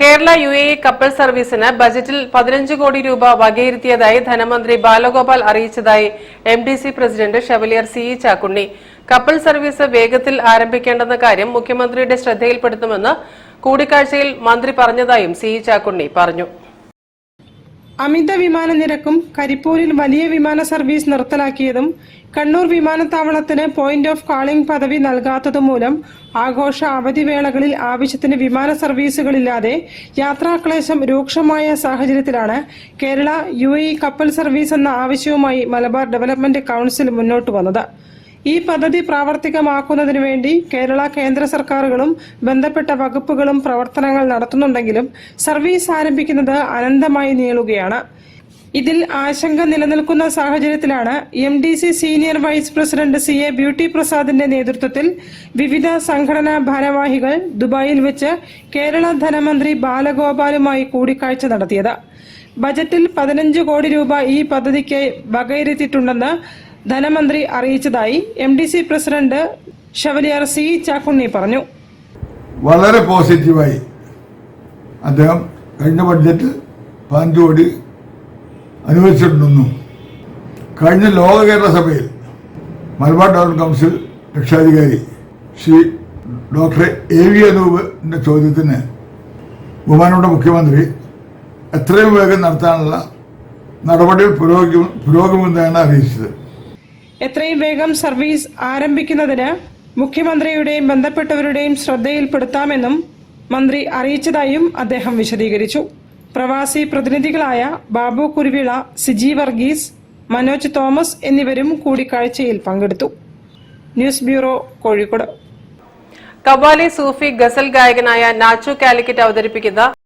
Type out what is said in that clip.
Kerala UAE കപ്പൽ സർവീസിന് ബജറ്റിൽ 15 കോടി രൂപ വകയിരുത്തിയതായി ധനമന്ത്രി ബാലഗോപാൽ അറിയിച്ചതായി MDC president chevalier CE Chakkunni. കപ്പൽ സർവീസ് വേഗത്തിൽ ആരംഭിക്കേണ്ടെന്ന കാര്യം മുഖ്യമന്ത്രിയുടെ ശ്രദ്ധയിൽപ്പെടുത്തുമെന്ന് കൂടിക്കാഴ്ചയിൽ മന്ത്രി പറഞ്ഞതായും CE ചാക്കുണ്ണി പറഞ്ഞു. അമിത വിമാന നിരക്കും കരിപ്പൂരിൽ വലിയ വിമാന സർവീസ് നിർത്തലാക്കിയതും കണ്ണൂർ വിമാനത്താവളത്തിന് പോയിന്റ് ഓഫ് കാളിംഗ് പദവി നൽകാത്തതും മൂലം ആഘോഷ അവധിവേളകളിൽ ആവശ്യത്തിന് വിമാന സർവീസുകളില്ലാതെ യാത്രാക്ലേശം രൂക്ഷമായ സാഹചര്യത്തിലാണ് കേരള UAE കപ്പൽ സർവീസ് എന്ന ആവശ്യവുമായി മലബാർ ഡെവലപ്മെന്റ് കൗൺസിൽ മുന്നോട്ട് വന്നത്. ഈ പദ്ധതി പ്രാവർത്തികമാക്കുന്നതിനു വേണ്ടി കേരള കേന്ദ്ര സർക്കാരുകളും ബന്ധപ്പെട്ട വകുപ്പുകളും പ്രവർത്തനങ്ങൾ നടത്തുന്നുണ്ടെങ്കിലും സർവീസ് ആരംഭിക്കുന്നത് അനന്തമായി നീളുകയാണ്. ഇതിൽ ആശങ്ക നിലനിൽക്കുന്ന സാഹചര്യത്തിലാണ് MDC senior vice president CA Beauty പ്രസാദിന്റെ നേതൃത്വത്തിൽ വിവിധ സംഘടനാ ഭാരവാഹികൾ ദുബായിൽ വെച്ച് കേരള ധനമന്ത്രി ബാലഗോപാലുമായി കൂടിക്കാഴ്ച നടത്തിയത്. ബജറ്റിൽ 15 കോടി രൂപ ഈ പദ്ധതിക്ക് വകയിരുത്തിയിട്ടുണ്ടെന്ന് ധനമന്ത്രി അറിയിച്ചതായി MDC president chevalier CE Chakkunni പറഞ്ഞു. വളരെ പോസിറ്റീവായി അദ്ദേഹം കഴിഞ്ഞ ബഡ്ജറ്റ് 15 കോടി അനുവദിച്ചിട്ടുണ്ടെന്നും കഴിഞ്ഞ ലോക കേരള സഭയിൽ മലബാർ ഡെവലപ്മെന്റ് കൗൺസിൽ രക്ഷാധികാരി ശ്രീ ഡോക്ടർ AV അനൂപിന്റെ ചോദ്യത്തിന് ബഹുമാനപ്പെട്ട മുഖ്യമന്ത്രി എത്രയും വേഗം നടത്താനുള്ള നടപടികൾ പുരോഗമിക്കുന്നതാണ് അറിയിച്ചത്. എത്രയും വേഗം സർവീസ് ആരംഭിക്കുന്നതിന് മുഖ്യമന്ത്രിയുടെയും ബന്ധപ്പെട്ടവരുടെയും ശ്രദ്ധയിൽപ്പെടുത്താമെന്നും മന്ത്രി അറിയിച്ചതായും അദ്ദേഹം വിശദീകരിച്ചു. പ്രവാസി പ്രതിനിധികളായ ബാബു കുരുവിള, സിജി വർഗീസ്, മനോജ് തോമസ് എന്നിവരും കൂടിക്കാഴ്ചയിൽ പങ്കെടുത്തു. News bureau, Kozhikode. കവാലി സൂഫി ഗസൽ ഗായകനായ നാച്ചു കാലിക്കറ്റ് അവതരിപ്പിക്കുന്ന